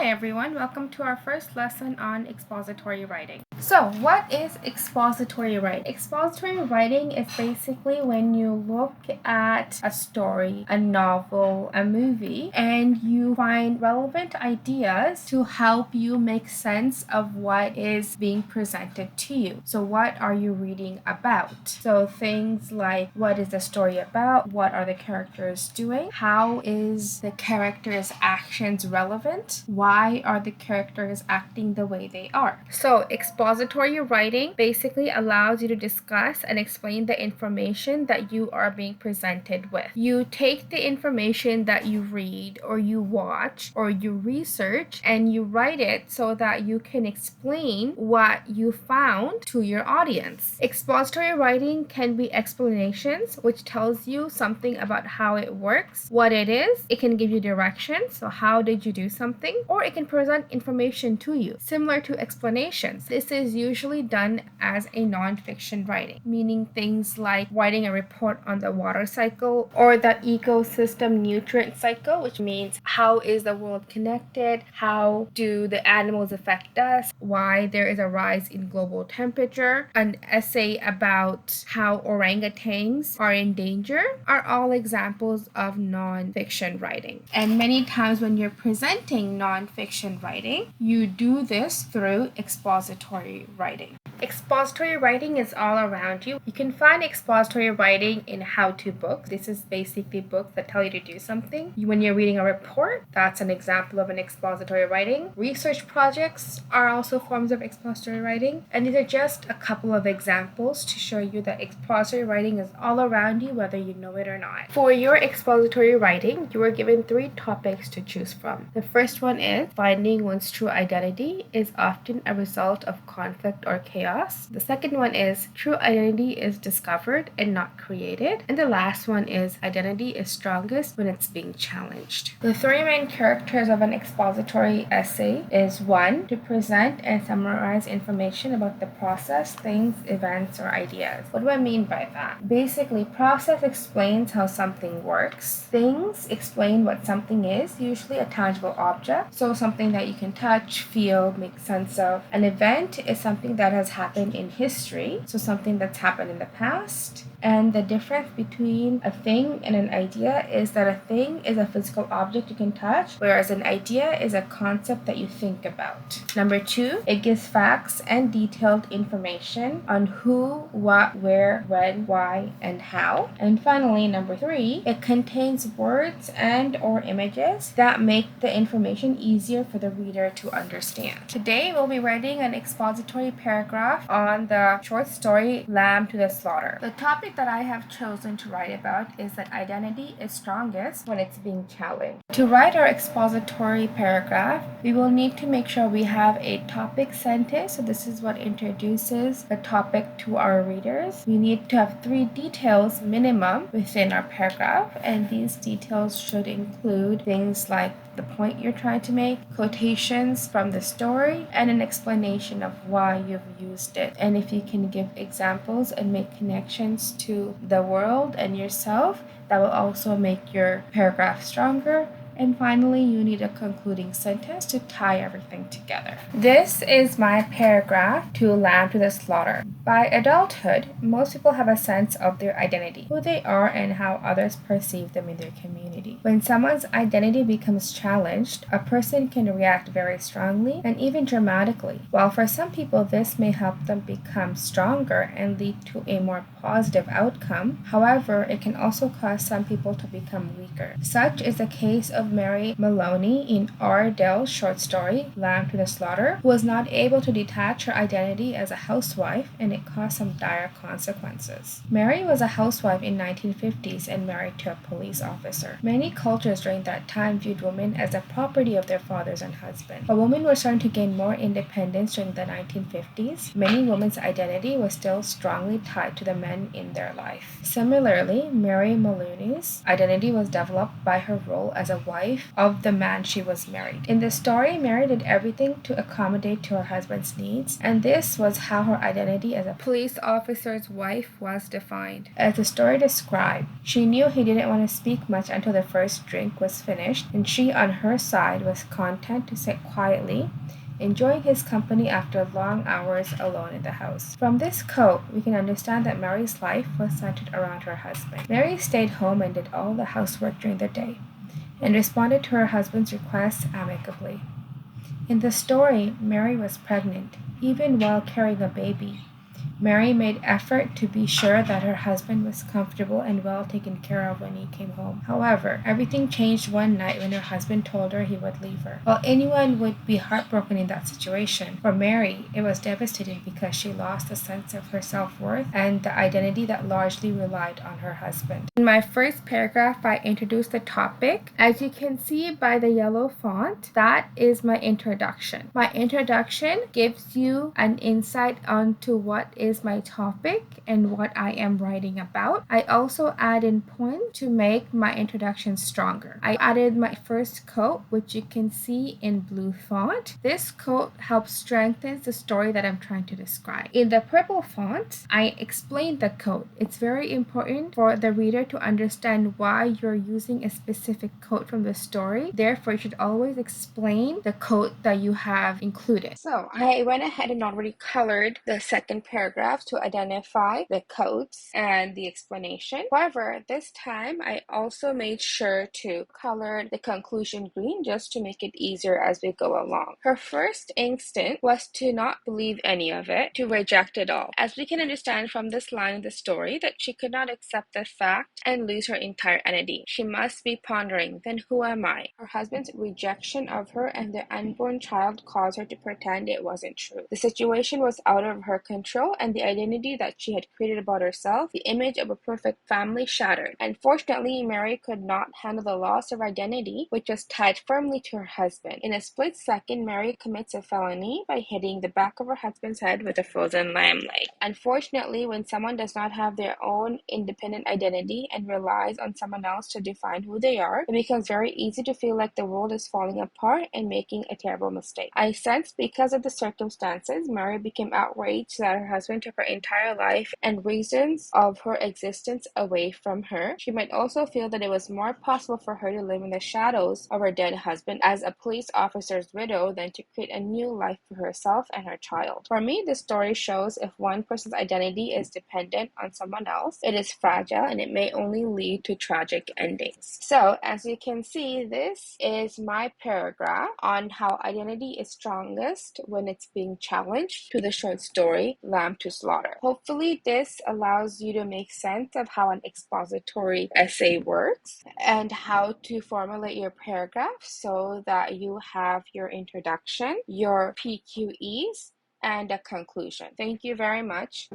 everyone, welcome to our first lesson on expository writing. So, what is expository writing? Expository writing is basically when you look at a story, a novel, a movie, and you find relevant ideas to help you make sense of what is being presented to you. So, what are you reading about? So, things like what is the story about? What are the characters doing? How is the character's actions relevant? Why are the characters acting the way they are? So, expository writing basically allows you to discuss and explain the information that you are being presented with. You take the information that you read or you watch or you research and you write it so that you can explain what you found to your audience. Expository writing can be explanations, which tells you something about how it works, what it is. It can give you directions, so how did you do something, or it can present information to you, similar to explanations. This is usually done as a non-fiction writing, meaning things like writing a report on the water cycle or the ecosystem nutrient cycle, which means how is the world connected, how do the animals affect us, why there is a rise in global temperature. An essay about how orangutans are in danger are all examples of non-fiction writing. And many times when you're presenting non-fiction writing, you do this through expository writing. Expository writing is all around you. You can find expository writing in how-to books. This is basically books that tell you to do something. When you're reading a report, that's an example of an expository writing. Research projects are also forms of expository writing. And these are just a couple of examples to show you that expository writing is all around you, whether you know it or not. For your expository writing, you are given 3 topics to choose from. The first one is finding one's true identity is often a result of conflict or chaos. The second one is true identity is discovered and not created. And the last one is identity is strongest when it's being challenged. The 3 main characters of an expository essay is 1, to present and summarize information about the process, things, events, or ideas. What do I mean by that? Basically, process explains how something works. Things explain what something is, usually a tangible object, so something that you can touch, feel, make sense of. An event is something that has happened in history, so something that's happened in the past. And the difference between a thing and an idea is that a thing is a physical object you can touch, whereas an idea is a concept that you think about. Number 2, it gives facts and detailed information on who, what, where, when, why, and how. And finally, number 3, it contains words and or images that make the information easier for the reader to understand. Today, we'll be writing an expository paragraph on the short story Lamb to the Slaughter. The topic that I have chosen to write about is that identity is strongest when it's being challenged. To write our expository paragraph, we will need to make sure we have a topic sentence. So this is what introduces the topic to our readers. We need to have 3 details minimum within our paragraph, and these details should include things like the point you're trying to make, quotations from the story, and an explanation of why you've used it. And if you can give examples and make connections to the world and yourself, that will also make your paragraph stronger. And finally, you need a concluding sentence to tie everything together. This is my paragraph to Lamb to the Slaughter. By adulthood, most people have a sense of their identity, who they are and how others perceive them in their community. When someone's identity becomes challenged, a person can react very strongly and even dramatically. While for some people this may help them become stronger and lead to a more positive outcome, however, it can also cause some people to become weaker. Such is the case of Mary Maloney in R. Dell's short story, Lamb to the Slaughter, who was not able to detach her identity as a housewife, and it caused some dire consequences. Mary was a housewife in 1950s and married to a police officer. Many cultures during that time viewed women as the property of their fathers and husbands. But women were starting to gain more independence during the 1950s. Many women's identity was still strongly tied to the men in their life. Similarly, Mary Maloney's identity was developed by her role as a wife of the man she was married. In the story, Mary did everything to accommodate to her husband's needs, and this was how her identity as as a police officer's wife was defined. As the story described, she knew he didn't want to speak much until the first drink was finished, and she on her side was content to sit quietly, enjoying his company after long hours alone in the house. From this quote, we can understand that Mary's life was centered around her husband. Mary stayed home and did all the housework during the day, and responded to her husband's requests amicably. In the story, Mary was pregnant, even while carrying a baby. Mary made effort to be sure that her husband was comfortable and well taken care of when he came home. However, everything changed one night when her husband told her he would leave her. While anyone would be heartbroken in that situation, for Mary, it was devastating because she lost a sense of her self-worth and the identity that largely relied on her husband. In my first paragraph, I introduced the topic. As you can see by the yellow font, that is my introduction. My introduction gives you an insight onto what is my topic and what I am writing about. I also add in points to make my introduction stronger. I added my first quote, which you can see in blue font. This quote helps strengthen the story that I'm trying to describe. In the purple font, I explained the quote. It's very important for the reader to understand why you're using a specific quote from the story. Therefore, you should always explain the quote that you have included. So I went ahead and already colored the second paragraph to identify the quotes and the explanation. However, this time I also made sure to color the conclusion green just to make it easier as we go along. Her first instinct was to not believe any of it, to reject it all. As we can understand from this line of the story, that she could not accept the fact and lose her entire identity. She must be pondering, then who am I? Her husband's rejection of her and their unborn child caused her to pretend it wasn't true. The situation was out of her control, and the identity that she had created about herself, the image of a perfect family, shattered. Unfortunately, Mary could not handle the loss of identity, which was tied firmly to her husband. In a split second, Mary commits a felony by hitting the back of her husband's head with a frozen lamb leg. Unfortunately, when someone does not have their own independent identity and relies on someone else to define who they are, it becomes very easy to feel like the world is falling apart and making a terrible mistake. I sensed because of the circumstances, Mary became outraged that her husband took her entire life and reasons of her existence away from her. She might also feel that it was more possible for her to live in the shadows of her dead husband as a police officer's widow than to create a new life for herself and her child. For me, this story shows if one person's identity is dependent on someone else, it is fragile and it may only lead to tragic endings. So, as you can see, this is my paragraph on how identity is strongest when it's being challenged to the short story Lamb to Slaughter. Hopefully, this allows you to make sense of how an expository essay works and how to formulate your paragraph so that you have your introduction, your PQEs, and a conclusion. Thank you very much.